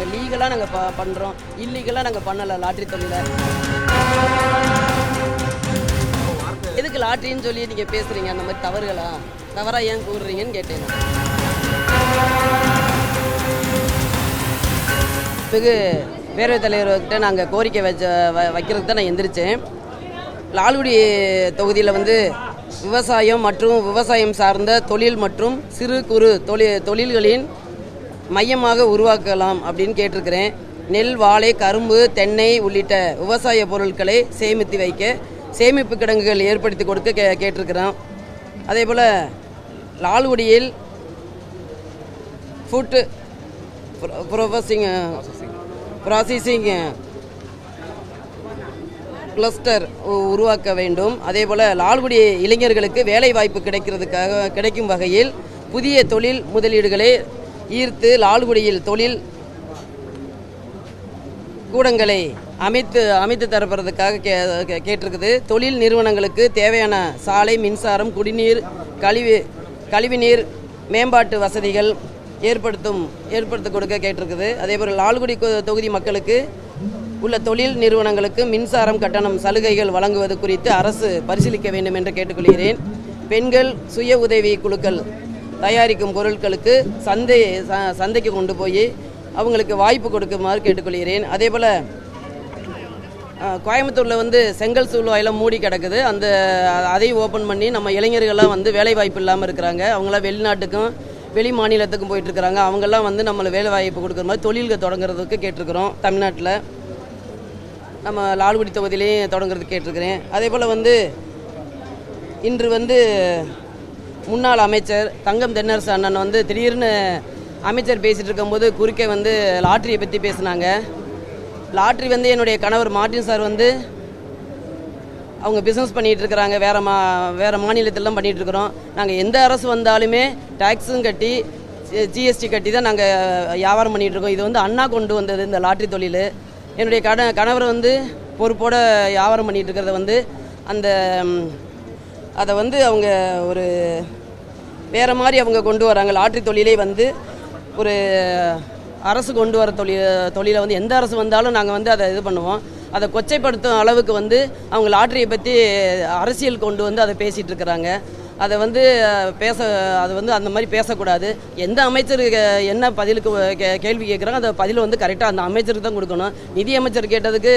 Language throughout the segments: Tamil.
நாங்கள் லீகலாக நாங்கள் பண்ணுறோம், இல்லீகலாக நாங்கள் பண்ணலை லாட்ரி தொழிலை. எதுக்கு லாட்ரின்னு சொல்லி நீங்கள் பேசுகிறீங்க? அந்த மாதிரி தவறாக ஏன் கூறுறீங்கன்னு கேட்டேன். பிறகு பேரவைத் தலைவர்கிட்ட நாங்கள் கோரிக்கை வைக்கிறதுக்கு தான் நான் எந்திரிச்சேன். லால்குடி தொகுதியில் விவசாயம் மற்றும் விவசாயம் சார்ந்த தொழில் மற்றும் சிறு குறு தொழில்களின் மையமாக உருவாக்கலாம் அப்படின்னு கேட்டிருக்கிறேன். நெல், வாழை, கரும்பு, தென்னை உள்ளிட்ட விவசாய பொருட்களை சேமித்து வைக்க சேமிப்பு கிடங்குகள் ஏற்படுத்தி கொடுக்க கேட்டிருக்கிறோம். அதே போல் லால்குடியில் ஃபுட் ப்ராசஸிங் கிளஸ்டர் உருவாக்க வேண்டும். அதே போல் லால்குடி இளைஞர்களுக்கு வேலை வாய்ப்பு கிடைக்கும் வகையில் புதிய தொழில் முதலீடுகளை ஈர்த்து லால்குடியில் தொழில் கூடங்களை அமைத்து தரப்படுறதுக்காக கேட்டிருக்குது. தொழில் நிறுவனங்களுக்கு தேவையான சாலை, மின்சாரம், குடிநீர், கழிவுநீர் மேம்பாட்டு வசதிகள் ஏற்படுத்த கொடுக்க கேட்டிருக்குது. அதேபோல் லால்குடி தொகுதி மக்களுக்கு உள்ள தொழில் நிறுவனங்களுக்கு மின்சாரம் கட்டணம் சலுகைகள் வழங்குவது குறித்து அரசு பரிசீலிக்க வேண்டும் என்று கேட்டுக்கொள்கிறேன். பெண்கள் சுய உதவி குழுக்கள் தயாரிக்கும் பொருட்களுக்கு சந்தைக்கு கொண்டு போய் அவங்களுக்கு வாய்ப்பு கொடுக்குமாறு கேட்டுக்கொள்கிறேன். அதே போல் கோயம்புத்தூரில் செங்கல் சூழ்வாயெல்லாம் மூடி கிடக்குது. அதையும் ஓப்பன் பண்ணி நம்ம இளைஞர்கள்லாம் வேலை வாய்ப்பு இல்லாமல் இருக்கிறாங்க. அவங்களாம் வெளிநாட்டுக்கும் வெளி மாநிலத்துக்கும் போயிட்டுருக்குறாங்க. அவங்கெல்லாம் நம்மளை வேலை வாய்ப்பு கொடுக்குற மாதிரி தொழில்கள் தொடங்குறதுக்கு கேட்டிருக்கிறோம். தமிழ்நாட்டில் நம்ம லால்குடி தொகுதியிலையும் தொடங்குறதுக்கு கேட்டிருக்கிறேன். அதே போல் இன்று முன்னாள் அமைச்சர் தங்கம் தென்னரசு அண்ணன் திடீர்னு அமைச்சர் பேசிகிட்டு இருக்கும்போது குறுக்கே லாட்ரியை பற்றி பேசினாங்க. லாட்ரி என்னுடைய கணவர் மார்ட்டின் சார் அவங்க பிஸ்னஸ் பண்ணிகிட்டு இருக்கிறாங்க. வேறு மாநிலத்திலாம் பண்ணிகிட்ருக்குறோம். நாங்கள் எந்த அரசு வந்தாலுமே டேக்ஸும் கட்டி ஜிஎஸ்டி கட்டி தான் நாங்கள் வியாபாரம் பண்ணிகிட்ருக்கோம். இது அண்ணா கொண்டு வந்தது இந்த லாட்ரி தொழில். என்னுடைய கணவர் பொறுப்போடு வியாபாரம் பண்ணிகிட்டு இருக்கிறத அதை அவங்க ஒரு வேறு மாதிரி அவங்க கொண்டு வராங்க. லாட்ரி தொழிலே ஒரு அரசு கொண்டு வர தொழிலை எந்த அரசு வந்தாலும் நாங்கள் அதை இது பண்ணுவோம். அதை கொச்சைப்படுத்தும் அளவுக்கு அவங்க லாட்ரியை பற்றி அரசியல் கொண்டு அதை பேசிகிட்டு இருக்கிறாங்க. அதை அது அந்த மாதிரி பேசக்கூடாது. எந்த அமைச்சருக்கு என்ன பதிலுக்கு கேள்வி கேட்குறாங்க அந்த பதில் கரெக்டாக அந்த அமைச்சருக்கு தான் கொடுக்கணும். நிதி அமைச்சர் கேட்டதுக்கு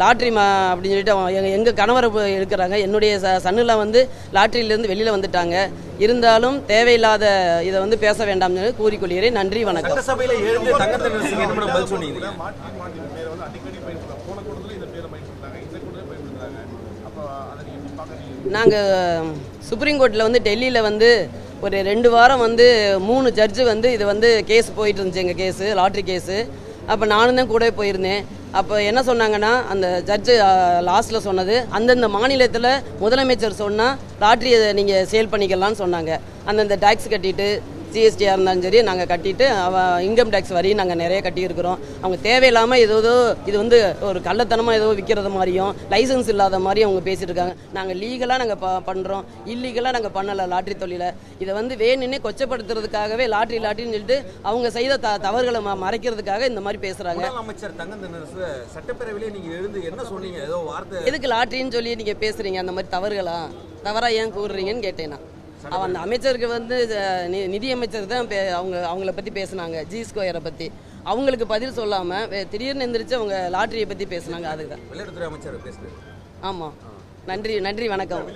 லாட்ரி அப்படின்னு சொல்லிட்டு எங்கள் கணவரை இருக்கிறாங்க. என்னுடைய சன்னுலாம் லாட்ரியிலேருந்து வெளியில் வந்துட்டாங்க. இருந்தாலும் தேவையில்லாத இதை பேச வேண்டாம்னு கூறிக்கொள்கிறேன். நன்றி, வணக்கம். நாங்கள் சுப்ரீம் கோர்ட்டில் டெல்லியில் ஒரு 2 வாரம் 3 ஜட்ஜு இது கேஸ் போயிட்டு இருந்துச்சு. எங்கள் கேஸு லாட்ரி கேஸு. அப்போ நானும் தான் கூட போயிருந்தேன். அப்போ என்ன சொன்னாங்கன்னா, அந்த ஜட்ஜு லாஸ்ட்டில் சொன்னது, அந்தந்த மாநிலத்தில் முதலமைச்சர் சொன்னால் லாட்ரியை நீங்கள் சேல் பண்ணிக்கலாம்னு சொன்னாங்க. அந்தந்த டேக்ஸ் கட்டிட்டு ஜிஎஸ்டியாக இருந்தாலும் சரி நாங்கள் கட்டிட்டு இன்கம் டேக்ஸ் வரி நாங்கள் நிறைய கட்டியிருக்கிறோம். அவங்க தேவையில்லாமல் இது ஒரு கள்ளத்தனமாக விற்கிறது மாதிரியும் லைசன்ஸ் இல்லாத மாதிரியும் அவங்க பேசிட்டு இருக்காங்க. நாங்கள் லீகலாக நாங்கள் பண்ணுறோம், இல்லீகலாக நாங்கள் பண்ணலை லாட்ரி தொழிலை. இதை வேணுன்னே கொச்சப்படுத்துறதுக்காகவே லாட்ரின்னு சொல்லிட்டு அவங்க செய்த தவறுகளை மறைக்கிறதுக்காக இந்த மாதிரி பேசுகிறாங்க. அமைச்சர் தங்கம் தென்னரசு சட்டப்பேரவையிலே நீங்கள் எழுந்து என்ன சொன்னீங்க? ஏதோ வார்த்தை எதுக்கு லாட்ரின்னு சொல்லி நீங்கள் பேசுகிறீங்க? அந்த மாதிரி தவறாக ஏன் கூறுறீங்கன்னு கேட்டேன் நான். அந்த அமைச்சருக்கு நிதி அமைச்சர் தான் அவங்கள பற்றி பேசுனாங்க, ஜி ஸ்கொயரை பற்றி. அவங்களுக்கு பதில் சொல்லாமல் திடீர்னு எந்திரிச்சு அவங்க லாட்ரியை பற்றி பேசுனாங்க. அதுதான் விளையாட்டுத்துறை அமைச்சர் பேசுகிறேன். ஆமாம். நன்றி, வணக்கம்.